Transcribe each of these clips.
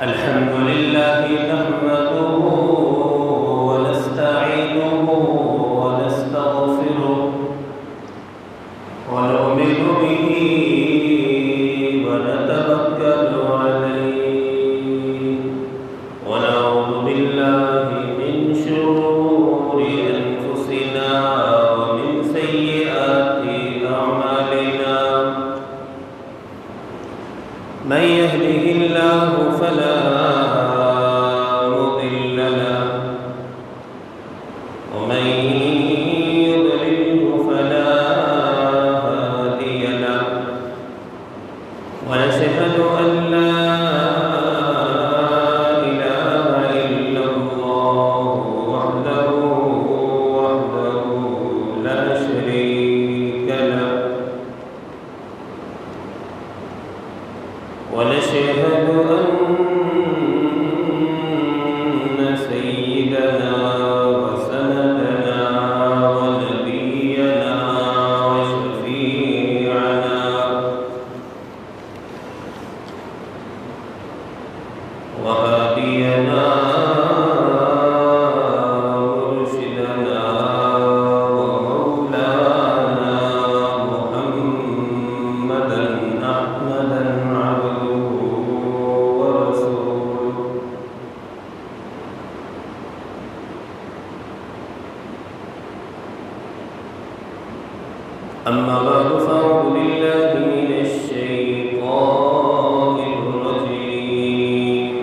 الحمد لله نحمده ونستعينه ونستغفره ونؤمن به ونتوكل عليه ونعوذ بالله من شرور أنفسنا ومن سيئات أعمالنا من يهده الله فلا مضل له ومن يضلله فلا هادي له ونشهد أن لا إله إلا الله وحده لا شريك له ونشهد أن سيدنا وسندنا ونبينا وشفيعنا وهادينا ومرشدنا ومولانا محمدا أحمدا عبده ورسوله أما بعد فأعوذ بالله من الشيطان الرجيم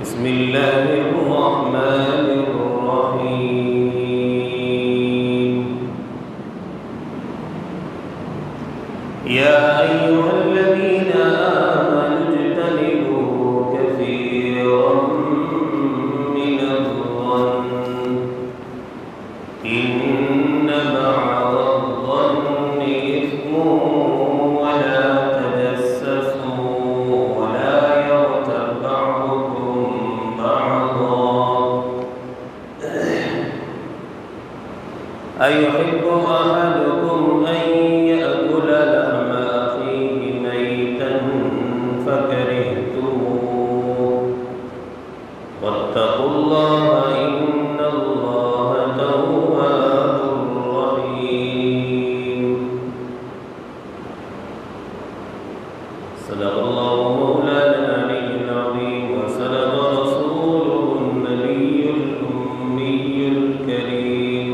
بسم الله الرحمن الرحيم يا أيها الذين آمنوا اجتنبوا كثيرا من الظن إن بعض الظن إثم ولا تجسسوا ولا يغتب بعضكم بعضا أيحب أحدكم أن يأكل لحم أخيه ميتا فكرهتموه واتقوا الله إن الله تواب رحيم صدق الله مولانا العلي العظيم وصدق رسوله النبي الأمي الكريم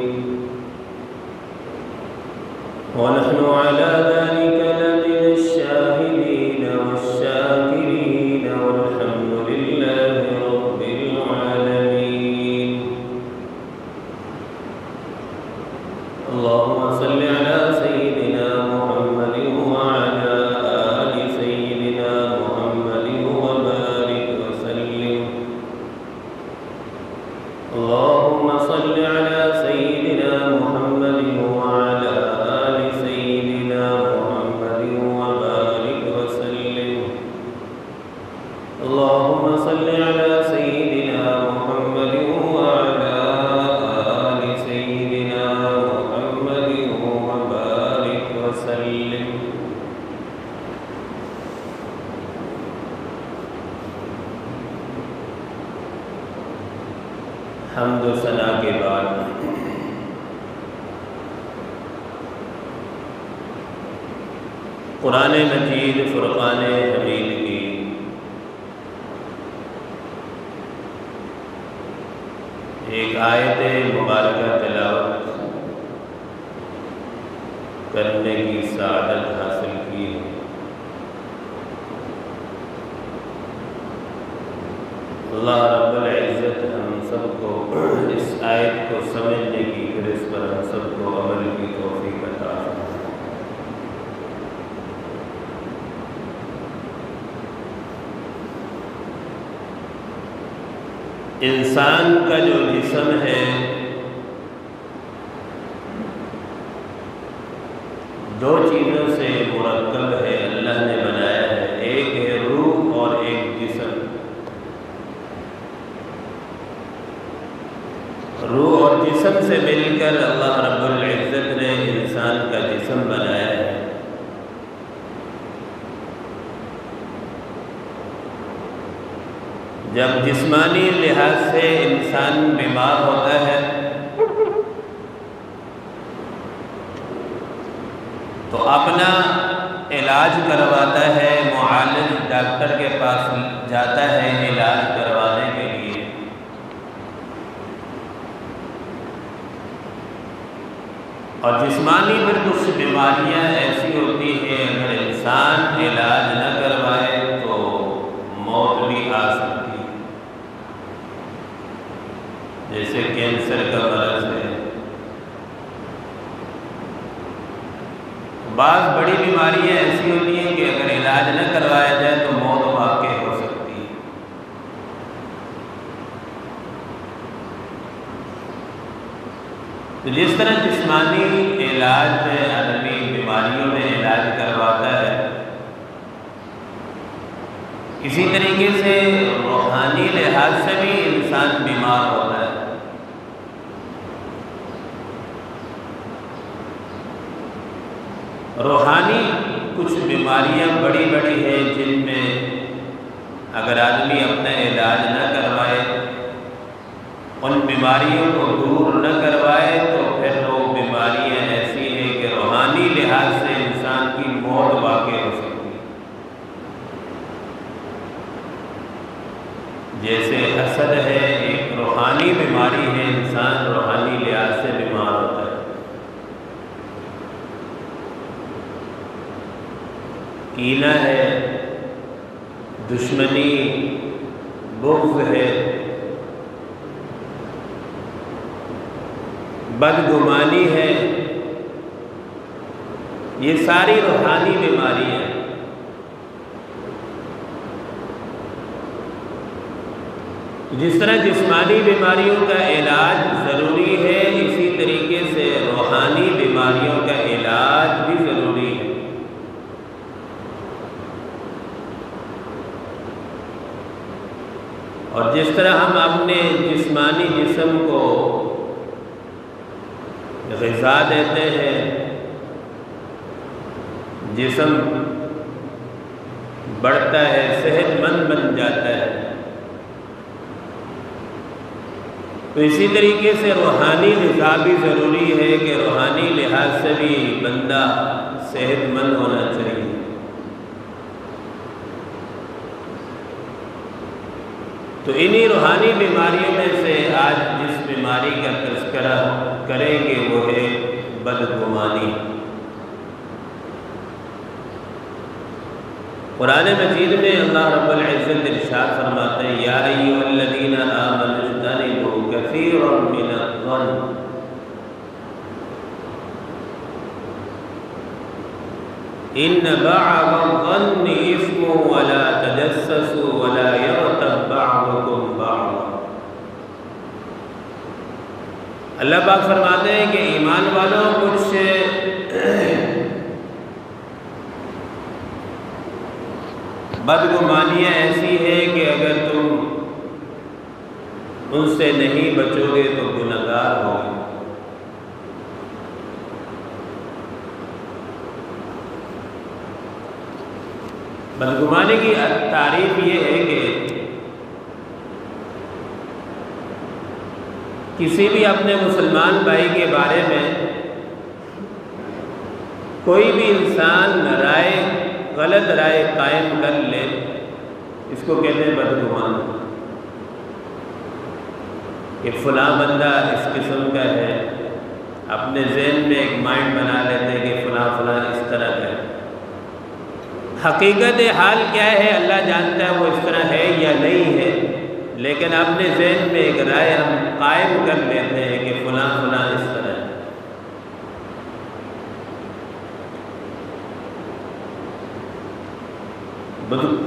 ونحن على ذلك لمن الشاهدين والشاكرين والحمد لله رب العالمين اللهم صل على سيدنا محمد وعلى آل سيدنا محمد وبارك وسلم اللهم صل على سيدنا محمد وعلى آل سيدنا محمد وبارك وسلم اللهم صل على سيدنا محمد وعلى آل سيدنا محمد وبارك وسلم حمد و ثنا کے بعد قرآن مجید فرقان حمید کی ایک آیت مبارکہ تلاوت کرنے کی سعادت حاصل کی ہے اللہ رب العزت ہم سب کو اس آیت کو سمجھنے کی پھر اس پر ہم سب کو عمل کی توفیق عطا فرمائے انسان کا جو جسم ہے دو چیزوں سے مرکب ہے اللہ نے بنایا ہے ایک ہے روح اور ایک جسم روح اور جسم سے مل کر اللہ رب العزت نے انسان کا جسم بنایا ہے جب جسمانی لحاظ سے انسان بیمار ہوتا ہے تو اپنا علاج کرواتا ہے، معالج ڈاکٹر کے پاس جاتا ہے علاج کروانے کے لیے، اور جسمانی پھر کچھ بیماریاں ایسی ہوتی ہیں اگر انسان علاج نہ کروائے تو موت بھی آ سکتی ہے، جیسے کینسر کا مرض ہے۔ بعض بڑی بیماریاں ایسی ہوتی ہیں کہ اگر علاج نہ کروایا جائے تو موت واقع ہو سکتی ہے۔ تو جس طرح جسمانی علاج میں آدمی بیماریوں میں علاج کرواتا ہے، اسی طریقے سے روحانی لحاظ سے بھی انسان بیمار ہوتا ہے۔ روحانی کچھ بیماریاں بڑی بڑی ہیں جن میں اگر آدمی اپنا علاج نہ کروائے، ان بیماریوں کو دور نہ کروائے تو پھر وہ بیماریاں ایسی ہیں کہ روحانی لحاظ سے انسان کی موت واقع ہو سکتی ہے، جیسے حسد ہے، ایک روحانی بیماری ہے، انسان روحانی لحاظ سے بیمار ہوتا ہے۔ کینہ ہے، دشمنی، بغض ہے، بدگمانی ہے، یہ ساری روحانی بیماری ہیں۔ جس طرح جسمانی بیماریوں کا علاج ضروری ہے، اسی طریقے سے روحانی بیماریوں کا علاج بھی ضروری ہے۔ اور جس طرح ہم اپنے جسمانی جسم کو غذا دیتے ہیں، جسم بڑھتا ہے، صحت مند بن جاتا ہے، تو اسی طریقے سے روحانی غذا بھی ضروری ہے کہ روحانی لحاظ سے بھی بندہ صحت مند ہونا چاہیے۔ تو انہی روحانی بیماریوں میں سے آج جس بیماری کا تذکرہ کریں گے وہ ہے بدگمانی۔ قرآن مجید میں اللہ رب العزت ارشاد فرماتے ہیں، یا ایھا الذین آمنوا اجتنبوا کثیرا من الظن ان بعض الظن اثم ولا تجسسوا ولا یغتب بعضکم بعضا۔ اللہ پاک فرماتے ہیں کہ ایمان والوں کچھ بدگمانیاں ایسی ہیں کہ اگر تم ان سے نہیں بچو گے تو گنہگار ہوگے۔ بدگمانی کی تعریف یہ ہے کہ کسی بھی اپنے مسلمان بھائی کے بارے میں کوئی بھی انسان غلط رائے قائم کر لے، اس کو کہتے ہیں بدگمان، کہ فلاں بندہ اس قسم کا ہے، اپنے ذہن میں ایک مائنڈ بنا لیتے ہیں کہ فلاں اس طرح کا ہے۔ حقیقت حال کیا ہے اللہ جانتا ہے، وہ اس طرح ہے یا نہیں ہے، لیکن اپنے ذہن میں ایک رائے ہم قائم کر لیتے ہیں کہ فلاں اس طرح ہے۔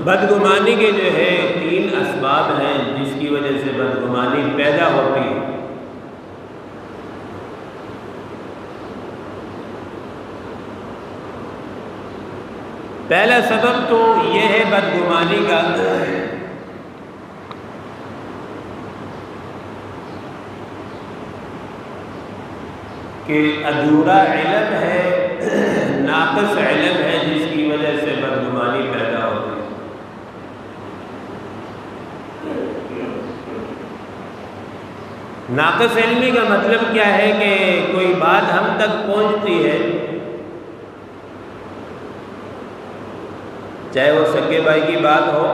بدگمانی کے جو ہے 3 اسباب ہیں جس کی وجہ سے بدگمانی پیدا ہوتی ہے۔ پہلا سبب تو یہ ہے بدگمانی کا کہ ادھورا علم ہے، ناقص علم ہے، جس کی وجہ سے بدگمانی پیدا ہوتی ہے۔ ناقص علمی کا مطلب کیا ہے کہ کوئی بات ہم تک پہنچتی ہے، چاہے وہ سگے بھائی کی بات ہو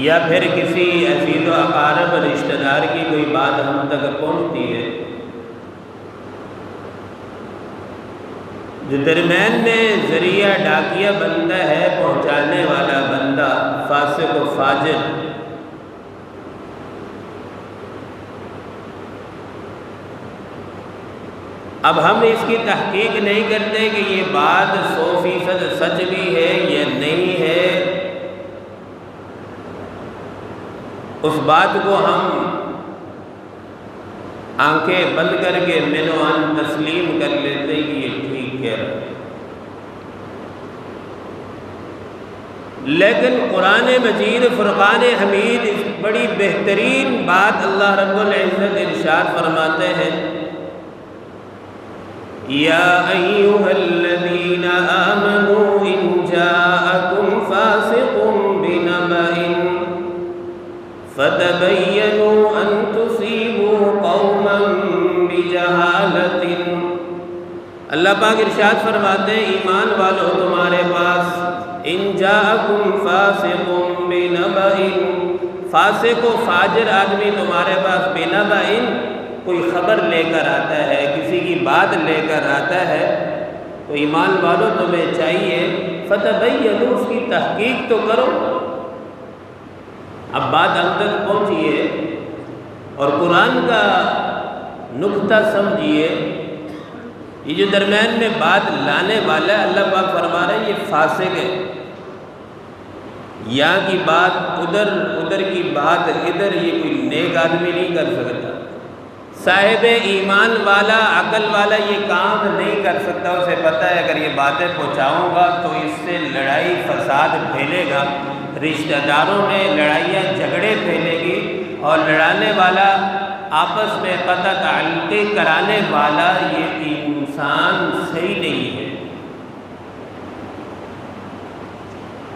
یا پھر کسی عزیز و اقارب رشتہ دار کی کوئی بات ہم تک پہنچتی ہے، جو درمیان میں ذریعہ ڈاکیہ بندہ ہے، پہنچانے والا بندہ فاسق و فاجر، اب ہم اس کی تحقیق نہیں کرتے کہ یہ بات 100% سچ بھی ہے یا نہیں ہے، اس بات کو ہم آنکھیں بند کر کے منوان تسلیم کر لیتے ہیں کہ یہ ٹھیک ہے، لیکن قرآن مجید فرقان حمید بڑی بہترین بات اللہ رب العزت ارشاد فرماتے ہیں، یا ایھا الذین آمنوا ان جاءکم فاسق بنبأ فتبینوا ان تصیبوا قوما بجہالۃ۔ اللہ پاک ارشاد فرماتے ہیں ایمان والو تمہارے پاس ان جاءکم فاسق بنبأ، فاسق و فاجر آدمی تمہارے پاس بنبأ کوئی خبر لے کر آتا ہے، کسی کی بات لے کر آتا ہے، تو ایمان والو تمہیں چاہیے فتبینوا اس کی تحقیق تو کرو۔ اب بات ہم تک پہنچیے اور قرآن کا نقطہ سمجھیے، یہ جو درمیان میں بات لانے والا ہے اللہ پاک فرما رہے ہیں یہ فاسق ہے، یہاں کی بات ادھر، ادھر کی بات ادھر، یہ کوئی نیک آدمی نہیں کر سکتا، صاحب ایمان والا عقل والا یہ کام نہیں کر سکتا، اسے پتہ ہے اگر یہ باتیں پہنچاؤں گا تو اس سے لڑائی فساد پھیلے گا، رشتہ داروں میں لڑائیاں جھگڑے پھیلے گی، اور لڑانے والا آپس میں قطع تعلقی کرانے والا یہ انسان صحیح نہیں ہے۔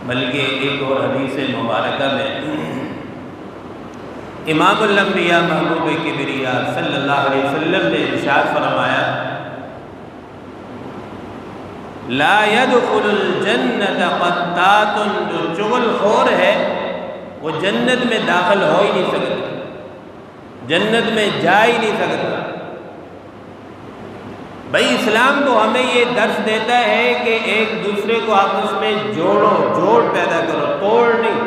بلکہ ایک اور حدیث مبارکہ میں امام الانبیاء محبوب کبریاء صلی اللہ علیہ وسلم نے ارشاد فرمایا لا يدخل الجنت قطات، جو چغل خور ہے وہ جنت میں داخل ہو ہی نہیں سکتا، جنت میں جا ہی نہیں سکتا۔ بھائی اسلام تو ہمیں یہ درس دیتا ہے کہ ایک دوسرے کو آپس میں جوڑو، جوڑ پیدا کرو، توڑ نہیں،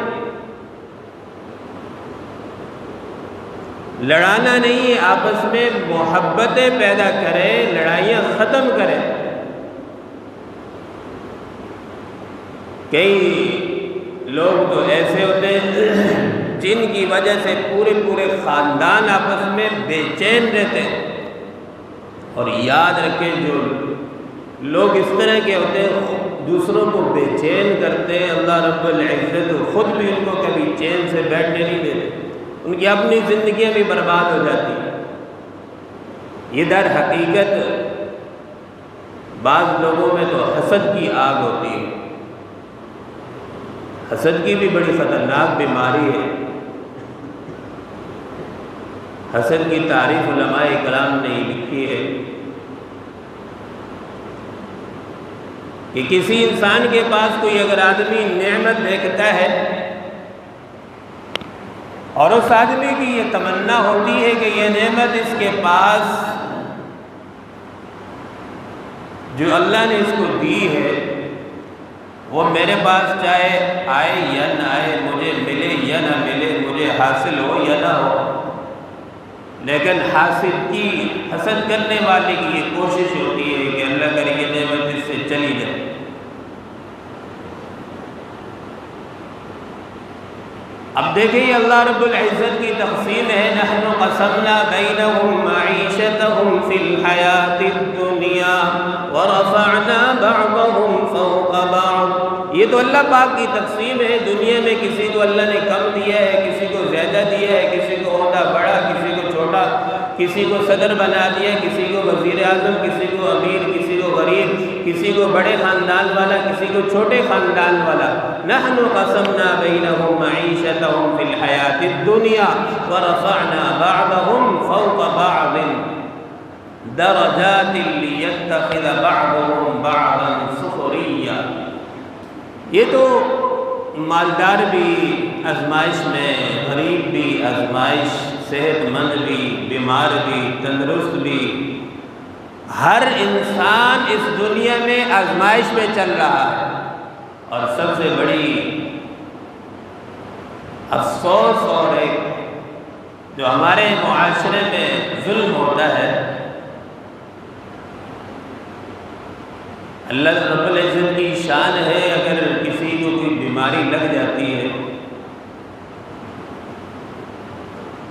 لڑانا نہیں، آپس میں محبتیں پیدا کریں، لڑائیاں ختم کریں۔ کئی لوگ تو ایسے ہوتے ہیں جن کی وجہ سے پورے خاندان آپس میں بے چین رہتے ہیں، اور یاد رکھیں جو لوگ اس طرح کے ہوتے ہیں دوسروں کو بے چین کرتے ہیں، اللہ رب العزت خود بھی ان کو کبھی چین سے بیٹھنے نہیں دیتے، ان کی اپنی زندگیاں بھی برباد ہو جاتی ہیں۔ یہ در حقیقت بعض لوگوں میں تو حسد کی آگ ہوتی ہے، حسد کی بھی بڑی خطرناک بیماری ہے۔ حسد کی تعریف علماء کرام نے لکھی ہے کہ کسی انسان کے پاس کوئی اگر آدمی نعمت دیکھتا ہے اور اس آدمی کی یہ تمنا ہوتی ہے کہ یہ نعمت اس کے پاس جو اللہ نے اس کو دی ہے وہ میرے پاس چاہے آئے یا نہ آئے، مجھے ملے یا نہ ملے، مجھے حاصل ہو یا نہ ہو، لیکن حسد کرنے والے کی یہ کوشش ہوتی ہے کہ اللہ کرے یہ نعمت اس سے چلی جائے۔ اب دیکھیں اللہ رب العزت کی تقسیم ہے نحن قسمنا بینہم معیشتہم فی الحیاۃ الدنیا ورفعنا بعضہم فوق بعض، یہ تو اللہ پاک کی تقسیم ہے، دنیا میں کسی کو اللہ نے کم دیا ہے، کسی کو زیادہ دیا ہے، کسی کو عہدہ بڑا، کسی کو چھوٹا، کسی کو صدر بنا دیا، کسی کو وزیر اعظم، کسی کو امیر، کسی کو غریب، کسی کو بڑے خاندان والا، کسی کو چھوٹے خاندان والا۔ نحن قسمنا بینہم معیشتہم فی الحیاۃ الدنیا ورفعنا بعضهم فوق بعض درجات لیتخذ بعضهم بعضا سخریا۔ یہ تو مالدار بھی آزمائش میں، غریب بھی آزمائش، صحت مند بھی، بیمار بھی، تندرست بھی، ہر انسان اس دنیا میں آزمائش میں چل رہا ہے۔ اور سب سے بڑی افسوس اور ایک جو ہمارے معاشرے میں ظلم ہوتا ہے، اللہ رب العزت کی شان ہے اگر کسی کو کوئی بیماری لگ جاتی ہے،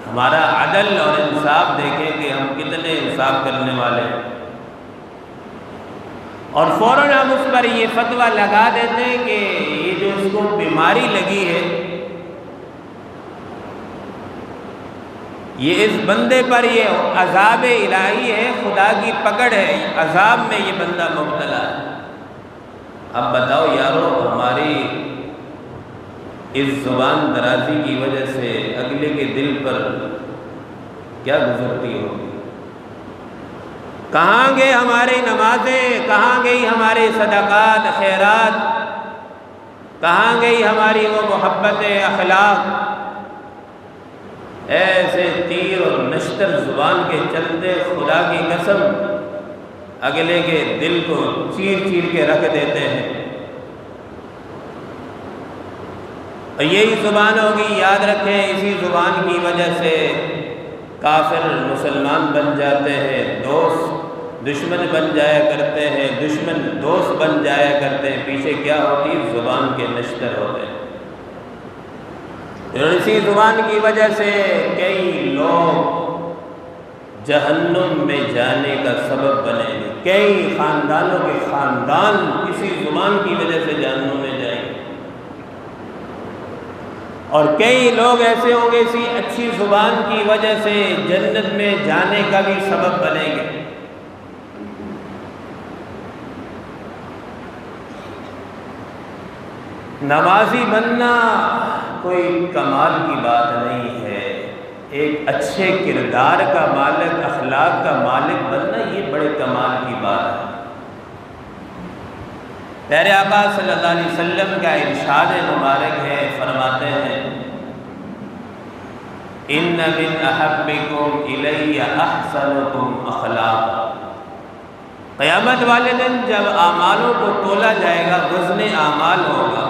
ہمارا عدل اور انصاف دیکھیں کہ ہم کتنے انصاف کرنے والے ہیں، اور فوراً ہم اس پر یہ فتویٰ لگا دیتے ہیں کہ یہ جو اس کو بیماری لگی ہے، یہ اس بندے پر یہ عذاب الہی ہے، خدا کی پکڑ ہے، عذاب میں یہ بندہ مبتلا ہے۔ اب بتاؤ یارو، ہماری اس زبان درازی کی وجہ سے اگلے کے دل پر کیا گزرتی ہوگی؟ کہاں گئے ہماری نمازیں، کہاں گئی ہمارے صدقات خیرات، کہاں گئی ہماری وہ محبت اخلاق؟ ایسے تیر اور نشتر زبان کے چلتے خدا کی قسم اگلے کے دل کو چیر چیر کے رکھ دیتے ہیں۔ اور یہی زبان ہوگی، یاد رکھیں، اسی زبان کی وجہ سے کافر مسلمان بن جاتے ہیں، دوست دشمن بن جایا کرتے ہیں، دشمن دوست بن جایا کرتے ہیں۔ پیچھے کیا ہوتی؟ زبان کے نشتر ہوتے ہیں۔ اور اسی زبان کی وجہ سے کئی لوگ جہنم میں جانے کا سبب بنے گے، کئی خاندانوں کے خاندان اسی زبان کی وجہ سے جہنم میں جائیں گے، اور کئی لوگ ایسے ہوں گے اسی اچھی زبان کی وجہ سے جنت میں جانے کا بھی سبب بنیں گے۔ نمازی بننا کوئی کمال کی بات نہیں ہے، ایک اچھے کردار کا مالک، اخلاق کا مالک بننا یہ بڑے کمال کی بات ہے۔ پیارے آقا صلی اللہ علیہ وسلم کا ارشاد مبارک ہے، فرماتے ہیں ان من احبکم الی احسنکم اخلاقا۔ قیامت والے دن جب اعمالوں کو تولا جائے گا، وزن اعمال ہوگا،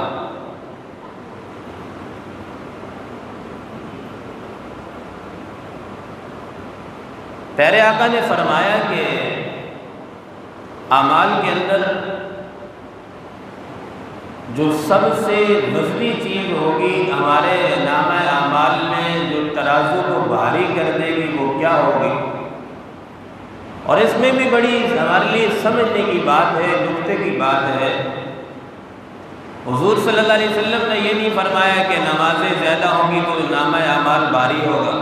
پیارے آقا نے فرمایا کہ اعمال کے اندر جو سب سے وزنی چیز ہوگی ہمارے نامہ اعمال میں، جو ترازو کو بھاری کر دے گی، وہ کیا ہوگی؟ اور اس میں بھی بڑی ہمارے لیے سمجھنے کی بات ہے، نکتے کی بات ہے۔ حضور صلی اللہ علیہ وسلم نے یہ نہیں فرمایا کہ نمازیں زیادہ ہوں گی تو نامہ اعمال بھاری ہوگا،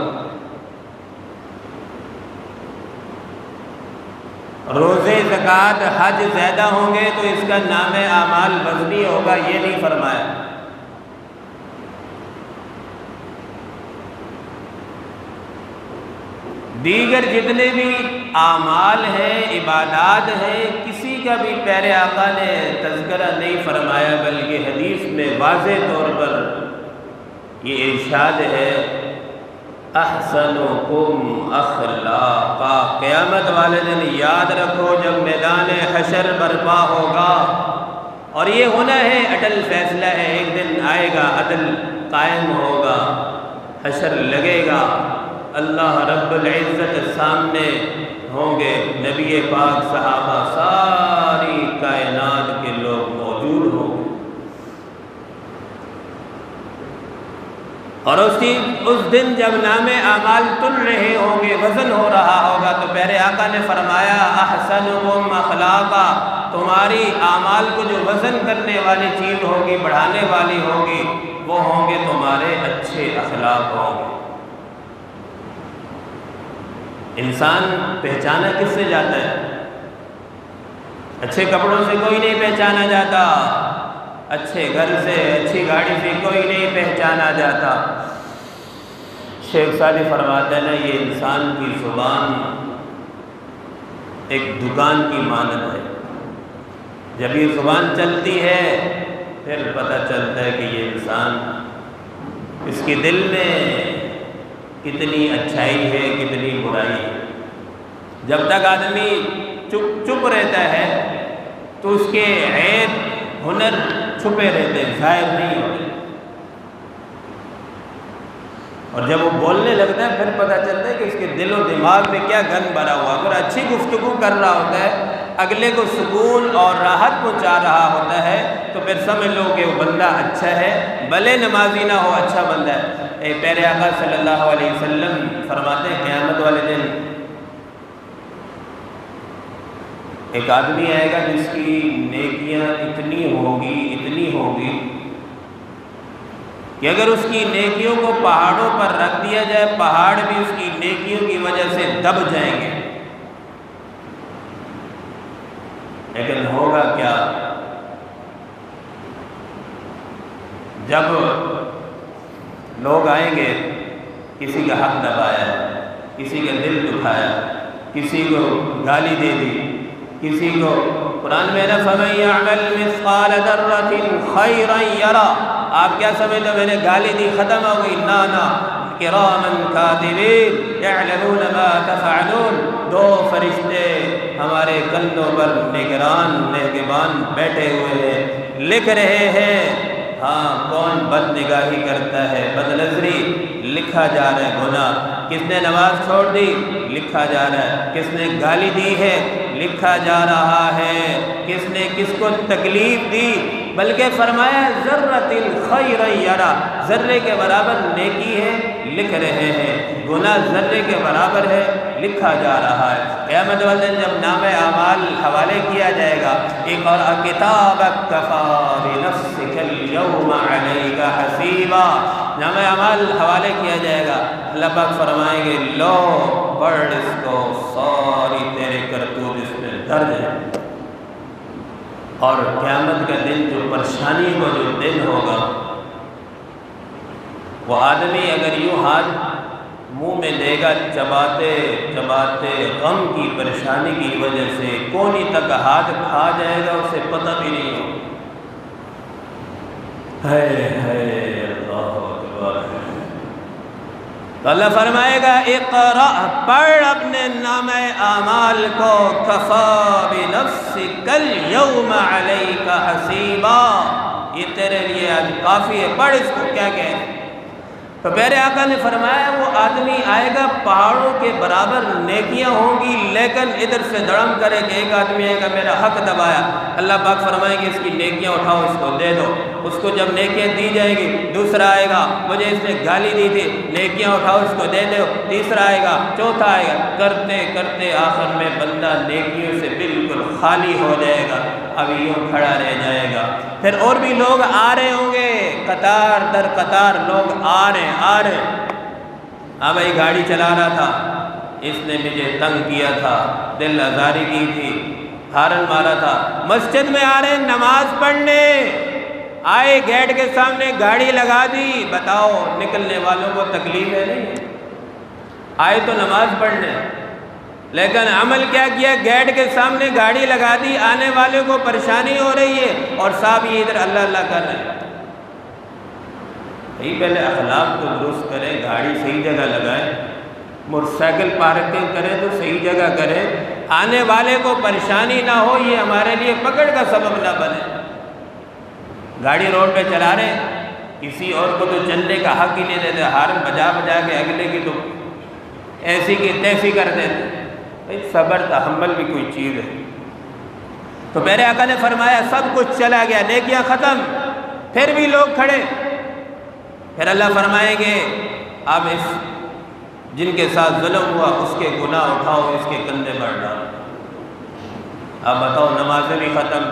روزے زکوٰۃ حج زیادہ ہوں گے تو اس کا نامہ اعمال وزنی ہوگا، یہ نہیں فرمایا۔ دیگر جتنے بھی اعمال ہیں، عبادات ہیں، کسی کا بھی پیارے آقا نے تذکرہ نہیں فرمایا، بلکہ حدیث میں واضح طور پر یہ ارشاد ہے احسنکم اخلاقا۔ قیامت والے دن یاد رکھو جب میدان حشر برپا ہوگا، اور یہ ہونا ہے، عدل فیصلہ ہے، ایک دن آئے گا، عدل قائم ہوگا، حشر لگے گا، اللہ رب العزت سامنے ہوں گے، نبی پاک، صحابہ، ساری کائنات کے لوگ موجود ہوں گے، اور اس دن جب نامے اعمال تل رہے ہوں گے، وزن ہو رہا ہوگا، تو پیارے آقا نے فرمایا احسنکم اخلاقا، تمہاری اعمال کو جو وزن کرنے والی چیز ہوگی، بڑھانے والی ہوگی، وہ ہوں گے تمہارے اچھے اخلاق ہوں گے۔ انسان پہچانا کس سے جاتا ہے؟ اچھے کپڑوں سے کوئی نہیں پہچانا جاتا، اچھے گھر سے، اچھی گاڑی سے کوئی نہیں پہچانا جاتا۔ شیخ سعدی فرماتے ہیں یہ انسان کی زبان ایک دکان کی مانند ہے، جب یہ زبان چلتی ہے پھر پتہ چلتا ہے کہ یہ انسان، اس کے دل میں کتنی اچھائی ہے کتنی برائی ہے۔ جب تک آدمی چپ رہتا ہے تو اس کے عیب ہنر چھپے رہتے ہیں، ظاہر نہیں ہوتے، اور جب وہ بولنے لگتا ہے پھر پتہ چلتا ہے کہ اس کے دل و دماغ میں کیا گند بھرا ہوا۔ اگر اچھی گفتگو کر رہا ہوتا ہے، اگلے کو سکون اور راحت پہنچا رہا ہوتا ہے تو پھر سمجھ لو کہ وہ بندہ اچھا ہے، بھلے نمازی نہ ہو اچھا بندہ ہے۔ پیارے آقا صلی اللہ علیہ وسلم فرماتے ہیں قیامت والے دن ایک آدمی آئے گا جس کی نیکیاں اتنی ہوگی کہ اگر اس کی نیکیوں کو پہاڑوں پر رکھ دیا جائے، پہاڑ بھی اس کی نیکیوں کی وجہ سے دب جائیں گے۔ لیکن ہوگا کیا؟ جب لوگ آئیں گے، کسی کا حق دبایا، کسی کا دل دکھایا، کسی کو گالی دے دی، کسی کو قرآن میں نہ فَمَن يَعْمَلْ مِثْقَالَ ذَرَّةٍ خَيْرًا يَرَهُ۔ آپ کیا سمجھتے میں نے گالی دی ختم ہو گئی؟ نہ، کِرَامًا كَاتِبِينَ يَعْلَمُونَ مَا تَفْعَلُونَ۔ دو فرشتے ہمارے کندھوں پر نگہبان بیٹھے ہوئے ہیں، لکھ رہے ہیں۔ ہاں، کون بد نگاہی کرتا ہے، بد نظری، لکھا جا رہا ہے گناہ۔ کس نے نماز چھوڑ دی، لکھا جا رہا ہے۔ کس نے گالی دی ہے، لکھا جا رہا ہے۔ کس نے کس کو تکلیف دی، بلکہ فرمایا ذرۃ خیر یرا، ذرے کے برابر نیکی ہے، لکھ رہے ہیں، گناہ ذرے کے برابر ہے، لکھا جا رہا ہے۔ قیامت والے دن جب نام اعمال حوالے کیا جائے گا، اقرأ کتابک کفیٰ بنفسک اليوم علیک حسیبا، نام اعمال حوالے کیا جائے گا، اللہ پاک فرمائیں گے لو پڑھ اس کو، ساری تیرے کرتوت اس میں درج ہے۔ اور قیامت کا دن جو پریشانی کا جو دن ہوگا، وہ آدمی اگر یوں ہاتھ منہ میں دے گا چباتے چباتے غم کی پریشانی کی وجہ سے کونی تک ہاتھ کھا جائے گا، اسے پتہ بھی نہیں ہوگا۔ اللہ اکبر۔ تو اللہ فرمائے گا اقرأ، پڑھ اپنے نام اعمال کو، کفیٰ بنفسک اليوم علیک حسیبا، یہ تیرے لیے آج کافی ہے، پڑھ اس کو کیا کہے۔ تو پیارے آقا نے فرمایا وہ آدمی آئے گا، پہاڑوں کے برابر نیکیاں ہوں گی، لیکن ادھر سے دڑم کرے کہ ایک آدمی آئے گا میرا حق دبایا، اللہ پاک فرمائیں گے اس کی نیکیاں اٹھاؤ، اس کو دے دو۔ اس کو جب نیکیاں دی جائیں گی، دوسرا آئے گا مجھے اس نے گالی دی تھی، نیکیاں اٹھاؤ اس کو دے دو، تیسرا آئے گا، چوتھا آئے گا، کرتے کرتے آخر میں بندہ نیکیوں سے بالکل خالی ہو جائے گا، اب یوں کھڑا رہ جائے گا۔ پھر اور بھی لوگ آ رہے ہوں گے، قطار در قطار لوگ آ رہے ہیں۔ ہاں بھائی گاڑی چلا رہا تھا، اس نے مجھے تنگ کیا تھا، دل آزاری کی تھی، ہارن مارا تھا، مسجد میں آ رہے ہیں نماز پڑھنے، آئے گیٹ کے سامنے گاڑی لگا دی، بتاؤ نکلنے والوں کو تکلیف ہے نہیں؟ آئے تو نماز پڑھنے، لیکن عمل کیا کیا، گیٹ کے سامنے گاڑی لگا دی، آنے والے کو پریشانی ہو رہی ہے اور صاحب یہ ادھر اللہ اللہ کر رہے ہیں۔ پہلے اخلاق تو درست کریں، گاڑی صحیح جگہ لگائیں، موٹر سائیکل پارکنگ کریں تو صحیح جگہ کریں، آنے والے کو پریشانی نہ ہو، یہ ہمارے لیے پکڑ کا سبب نہ بنے۔ گاڑی روڈ پہ چلا رہے، کسی اور کو تو چلنے کا حق ہی نہیں دیتے، ہارن بجا بجا کے اگلے کی تو ایسی کی تیسی کر دیتے۔ صبر تحمل بھی کوئی چیز ہے۔ تو میرے آقا نے فرمایا سب کچھ چلا گیا، نیکیاں ختم، پھر بھی لوگ کھڑے، پھر اللہ فرمائیں گے اب اس جن کے ساتھ ظلم ہوا اس کے گناہ اٹھاؤ، اس کے کندھے پر ڈالو۔ اب بتاؤ نمازیں بھی ختم،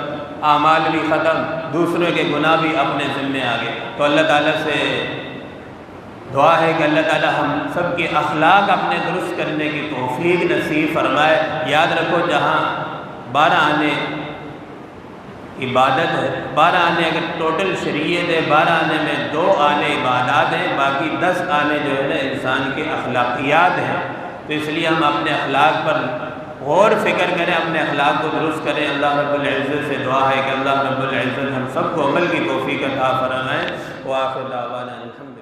اعمال بھی ختم، دوسروں کے گناہ بھی اپنے ذمے آ گئے۔ تو اللہ تعالیٰ سے دعا ہے کہ اللہ تعالیٰ ہم سب کے اخلاق اپنے درست کرنے کی توفیق نصیب فرمائے۔ یاد رکھو جہاں 12 آنے عبادت ہے۔ 12 آنے اگر ٹوٹل شریعت ہے، 12 آنے میں 2 آنے عبادات ہیں، باقی 10 آنے جو ہے نا انسان کے اخلاقیات ہیں۔ تو اس لیے ہم اپنے اخلاق پر غور فکر کریں، اپنے اخلاق کو درست کریں۔ اللہ رب العزت سے دعا ہے کہ اللہ رب العزت ہم سب کو عمل کی توفیق عطا فرمائے۔ وآخر دعوانا الحمد